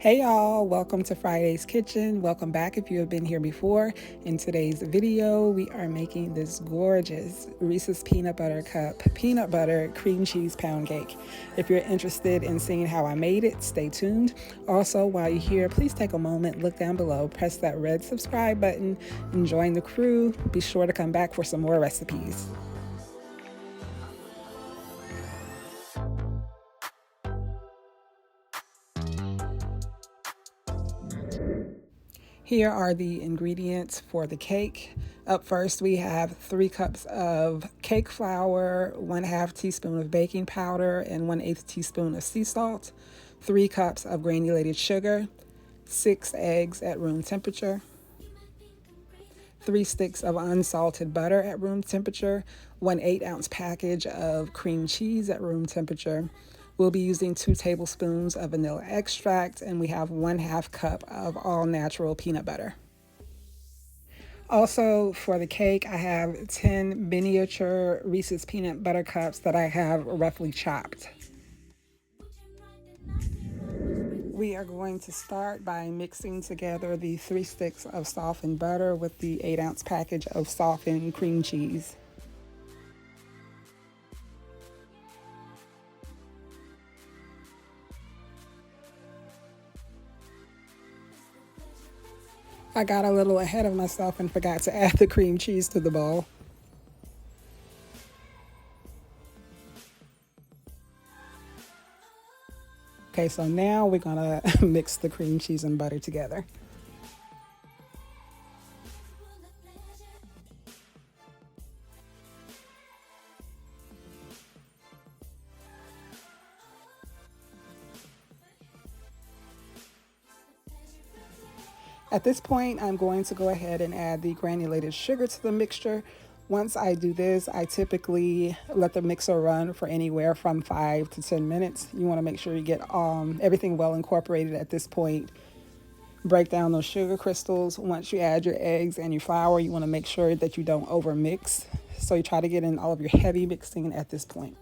Hey y'all, welcome to Friday's Kitchen. Welcome back if you have been here before. In today's video, we are making this gorgeous Reese's peanut butter cup peanut butter cream cheese pound cake. If you're interested in seeing how I made it, stay tuned. Also, while you're here, please take a moment, look down below, press that red subscribe button, and join the crew. Be sure to come back for some more recipes. Here are the ingredients for the cake. Up first, we have 3 cups of cake flour, 1/2 teaspoon of baking powder, and 1/8 teaspoon of sea salt, 3 cups of granulated sugar, 6 eggs at room temperature, 3 sticks of unsalted butter at room temperature, 1 8-ounce package of cream cheese at room temperature. We'll be using 2 tablespoons of vanilla extract, and we have 1/2 cup of all natural peanut butter. Also, for the cake, I have 10 miniature Reese's peanut butter cups that I have roughly chopped. We are going to start by mixing together the 3 sticks of softened butter with the 8-ounce package of softened cream cheese. I got a little ahead of myself and forgot to add the cream cheese to the bowl. Okay, so now we're gonna mix the cream cheese and butter together. At this point, I'm going to go ahead and add the granulated sugar to the mixture. Once I do this, I typically let the mixer run for anywhere from 5 to 10 minutes. You want to make sure you get everything well incorporated at this point. Break down those sugar crystals. Once you add your eggs and your flour, you want to make sure that you don't over mix. So you try to get in all of your heavy mixing at this point.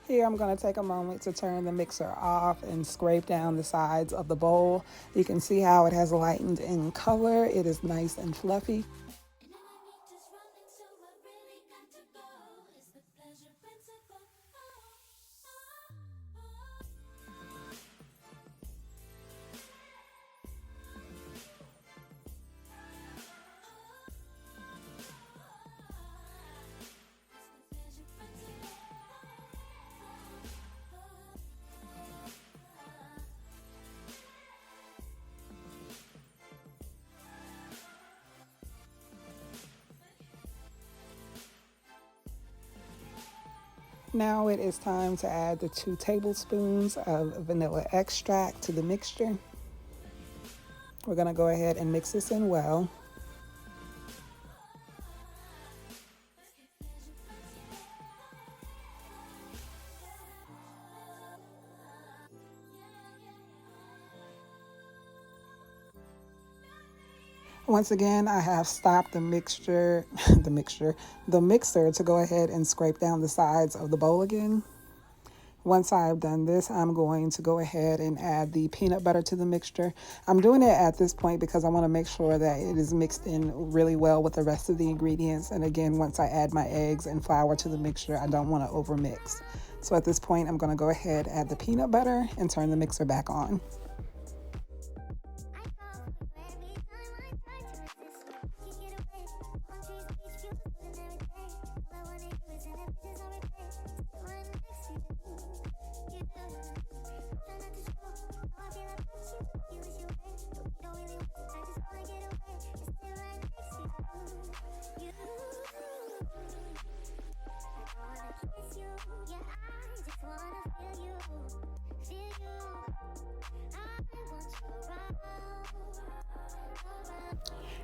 Here I'm going to take a moment to turn the mixer off and scrape down the sides of the bowl. You can see how it has lightened in color. It is nice and fluffy. Now it is time to add the 2 tablespoons of vanilla extract to the mixture. We're going to go ahead and mix this in well. Once again, I have stopped the mixer to go ahead and scrape down the sides of the bowl again. Once I've done this, I'm going to go ahead and add the peanut butter to the mixture. I'm doing it at this point because I want to make sure that it is mixed in really well with the rest of the ingredients. And again, once I add my eggs and flour to the mixture, I don't want to over mix. So at this point, I'm going to go ahead, add the peanut butter, and turn the mixer back on.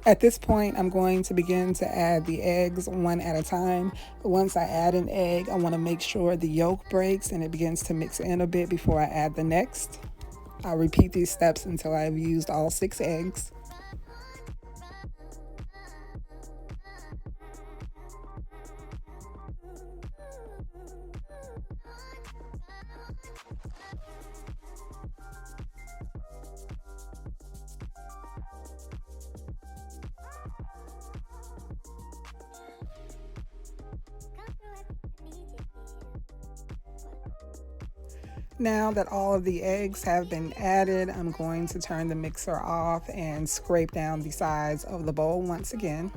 At this point, I'm going to begin to add the eggs one at a time. Once I add an egg, I want to make sure the yolk breaks and it begins to mix in a bit before I add the next. I'll repeat these steps until I've used all 6 eggs. Now that all of the eggs have been added, I'm going to turn the mixer off and scrape down the sides of the bowl once again.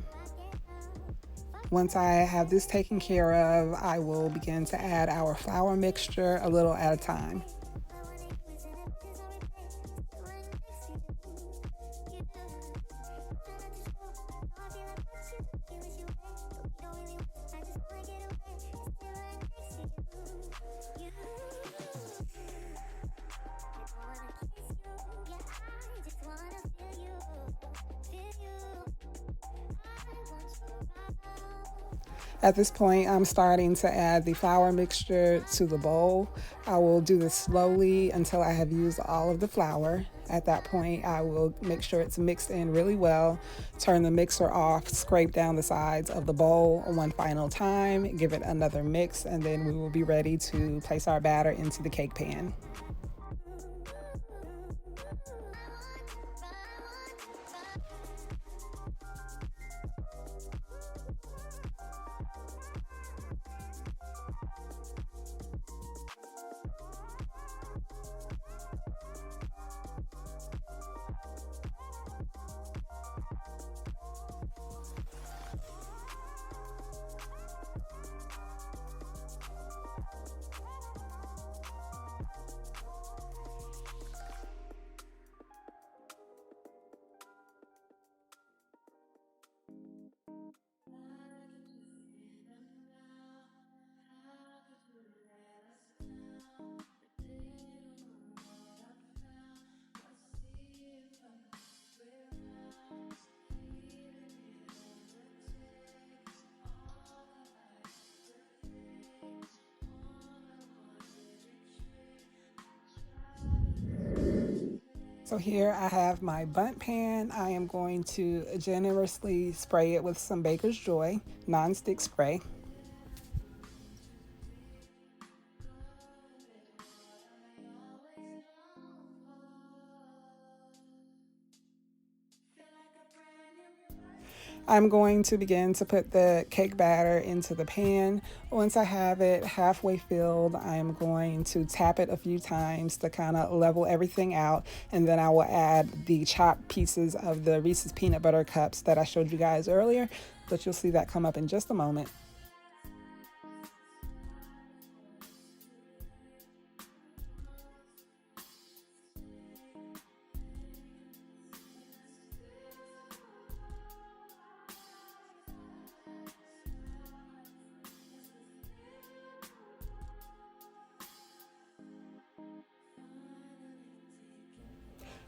Once I have this taken care of, I will begin to add our flour mixture a little at a time. At this point, I'm starting to add the flour mixture to the bowl. I will do this slowly until I have used all of the flour. At that point, I will make sure it's mixed in really well, turn the mixer off, scrape down the sides of the bowl one final time, give it another mix, and then we will be ready to place our batter into the cake pan. So here I have my bundt pan. I am going to generously spray it with some Baker's Joy nonstick spray. I'm going to begin to put the cake batter into the pan. Once I have it halfway filled, I am going to tap it a few times to kind of level everything out, and then I will add the chopped pieces of the Reese's peanut butter cups that I showed you guys earlier, but you'll see that come up in just a moment.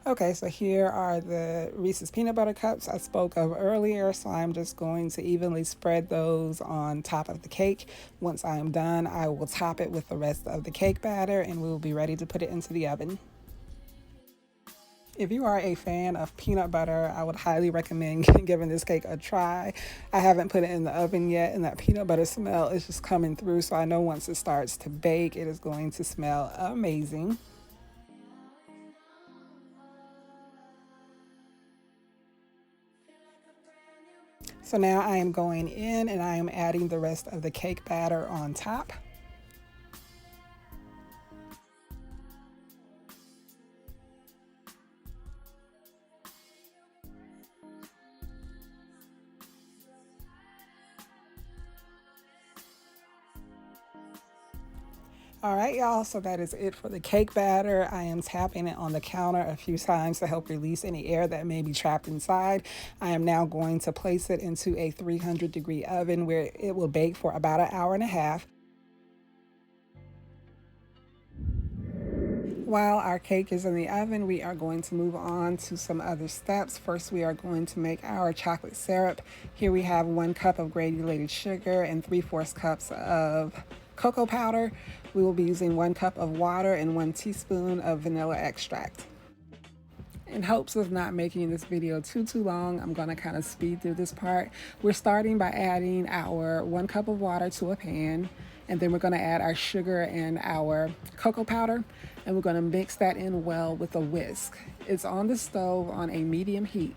Okay, so here are the Reese's peanut butter cups I spoke of earlier. So I'm just going to evenly spread those on top of the cake. Once I am done, I will top it with the rest of the cake batter and we will be ready to put it into the oven. If you are a fan of peanut butter, I would highly recommend giving this cake a try. I haven't put it in the oven yet, and that peanut butter smell is just coming through. So I know once it starts to bake, it is going to smell amazing. So now I am going in and I am adding the rest of the cake batter on top. All right, y'all, so that is it for the cake batter. I am tapping it on the counter a few times to help release any air that may be trapped inside. I am now going to place it into a 300-degree oven where it will bake for about an hour and a half. While our cake is in the oven, we are going to move on to some other steps. First, we are going to make our chocolate syrup. Here we have 1 cup of granulated sugar and 3/4 cups of cocoa powder. We will be using 1 cup of water and 1 teaspoon of vanilla extract. In hopes of not making this video too long, I'm going to kind of speed through this part. We're starting by adding our 1 cup of water to a pan, and then we're going to add our sugar and our cocoa powder, and we're going to mix that in well with a whisk. It's on the stove on a medium heat,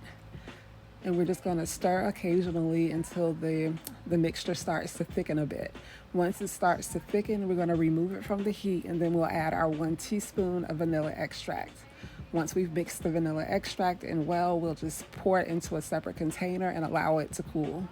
and we're just going to stir occasionally until the mixture starts to thicken a bit. Once it starts to thicken, we're going to remove it from the heat, and then we'll add our 1 teaspoon of vanilla extract. Once we've mixed the vanilla extract in well, we'll just pour it into a separate container and allow it to cool.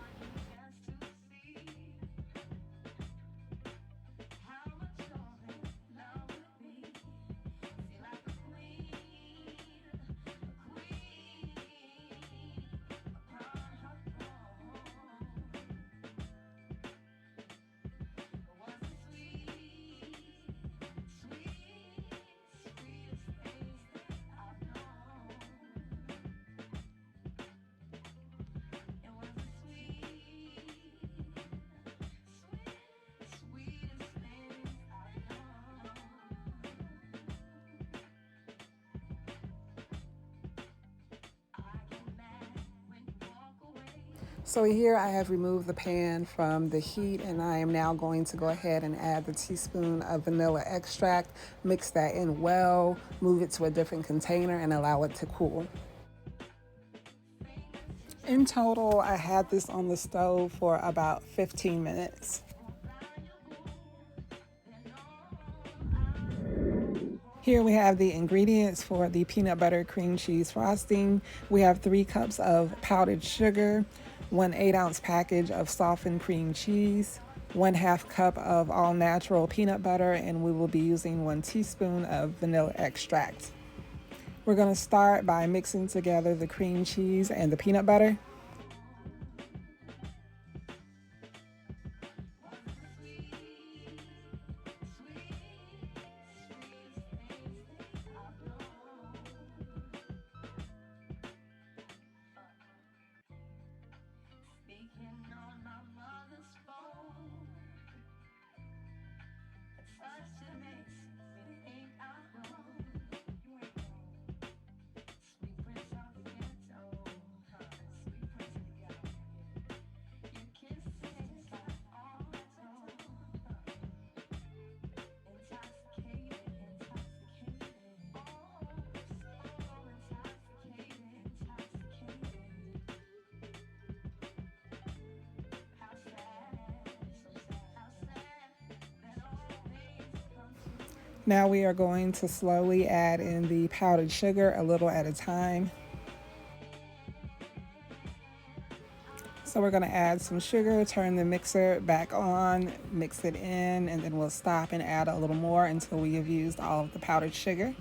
So here I have removed the pan from the heat, and I am now going to go ahead and add the teaspoon of vanilla extract, mix that in well, move it to a different container, and allow it to cool. In total, I had this on the stove for about 15 minutes. Here we have the ingredients for the peanut butter cream cheese frosting. We have 3 cups of powdered sugar, 1 8-ounce package of softened cream cheese, 1/2 cup of all natural peanut butter, and we will be using 1 teaspoon of vanilla extract. We're going to start by mixing together the cream cheese and the peanut butter. Now we are going to slowly add in the powdered sugar a little at a time. So we're going to add some sugar, turn the mixer back on, mix it in, and then we'll stop and add a little more until we have used all of the powdered sugar.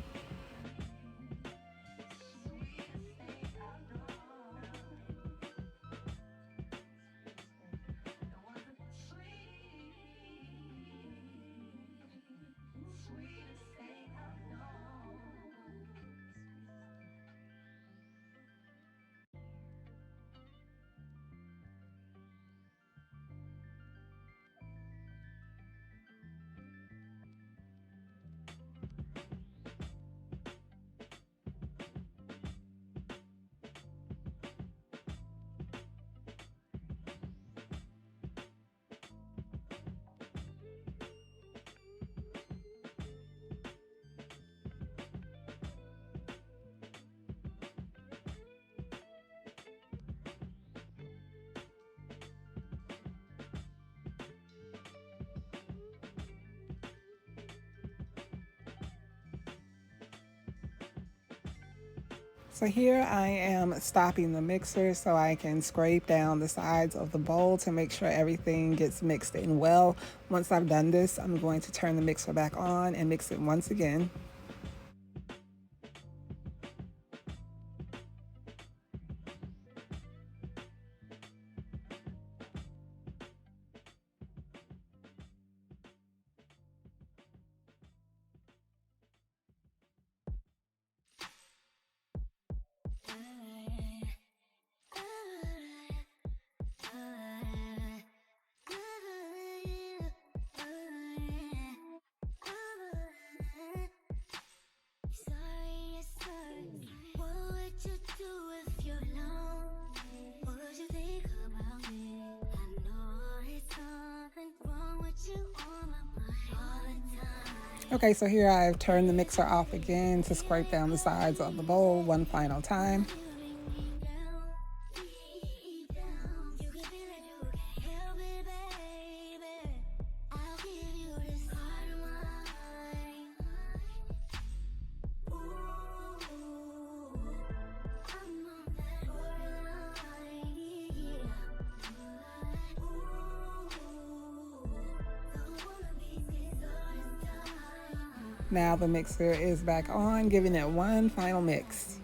So here I am stopping the mixer so I can scrape down the sides of the bowl to make sure everything gets mixed in well. Once I've done this, I'm going to turn the mixer back on and mix it once again. Okay, so here I've turned the mixer off again to scrape down the sides of the bowl one final time. Now the mixer is back on, giving it one final mix.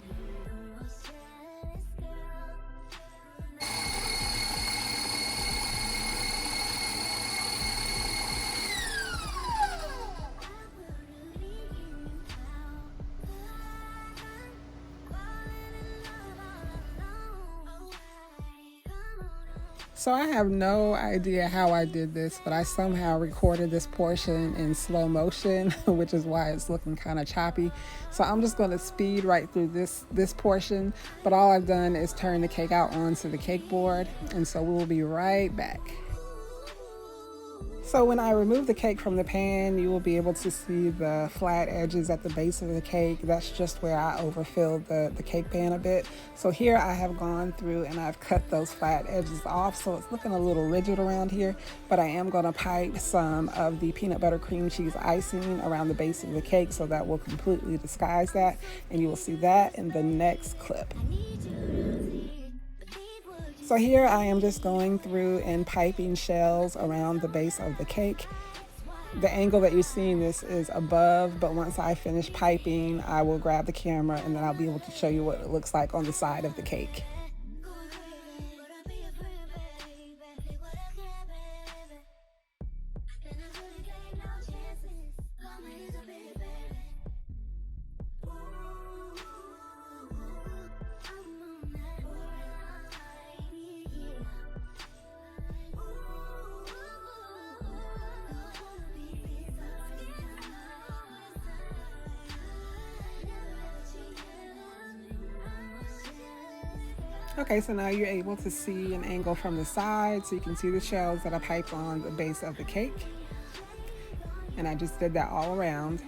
So I have no idea how I did this, but I somehow recorded this portion in slow motion, which is why it's looking kind of choppy. So I'm just going to speed right through this portion, but all I've done is turn the cake out onto the cake board, and so we will be right back. So when I remove the cake from the pan, you will be able to see the flat edges at the base of the cake. That's just where I overfilled the cake pan a bit. So here I have gone through and I've cut those flat edges off, so it's looking a little rigid around here, but I am going to pipe some of the peanut butter cream cheese icing around the base of the cake, so that will completely disguise that, and you will see that in the next clip. So here I am just going through and piping shells around the base of the cake. The angle that you're seeing this is above, but once I finish piping, I will grab the camera and then I'll be able to show you what it looks like on the side of the cake. Okay, so now you're able to see an angle from the side, so you can see the shells that I piped on the base of the cake. And I just did that all around.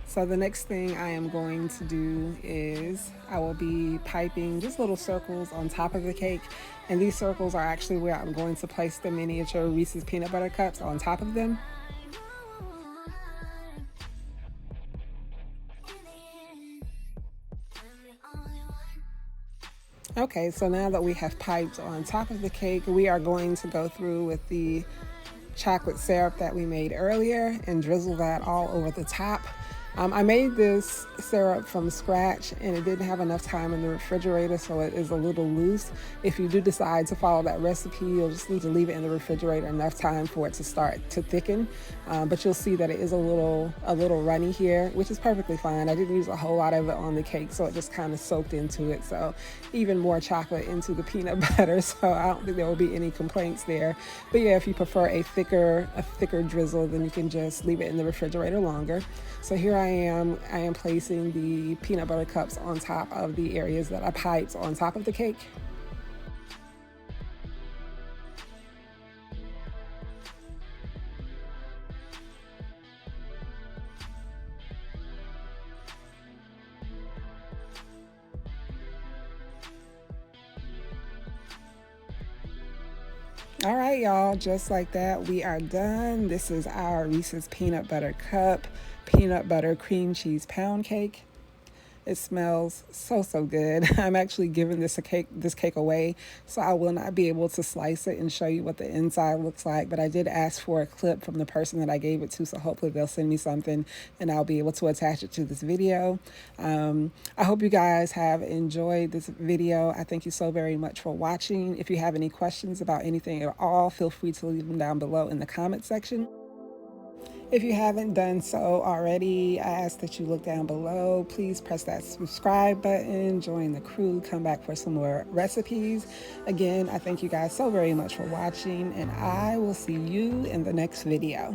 So the next thing I am going to do is I will be piping just little circles on top of the cake. And these circles are actually where I'm going to place the miniature Reese's peanut butter cups on top of them. Okay, so now that we have piped on top of the cake, we are going to go through with the chocolate syrup that we made earlier and drizzle that all over the top. I made this syrup from scratch and it didn't have enough time in the refrigerator, so it is a little loose. If you do decide to follow that recipe, you'll just need to leave it in the refrigerator enough time for it to start to thicken. But you'll see that it is a little runny here, which is perfectly fine. I didn't use a whole lot of it on the cake, so it just kind of soaked into it. So even more chocolate into the peanut butter, so I don't think there will be any complaints there. But yeah, if you prefer a thicker drizzle, then you can just leave it in the refrigerator longer. So here I am placing the peanut butter cups on top of the areas that I piped on top of the cake. All right, y'all, just like that, we are done. This is our Reese's Peanut Butter Cup peanut butter cream cheese pound cake. It smells so good. I'm actually giving this cake away, so I will not be able to slice it and show you what the inside looks like, but I did ask for a clip from the person that I gave it to, so hopefully they'll send me something and I'll be able to attach it to this video. I hope you guys have enjoyed this video. I thank you so very much for watching. If you have any questions about anything at all, feel free to leave them down below in the comment section. If you haven't done so already, I ask that you look down below. Please press that subscribe button, join the crew, come back for some more recipes. Again, I thank you guys so very much for watching, and I will see you in the next video.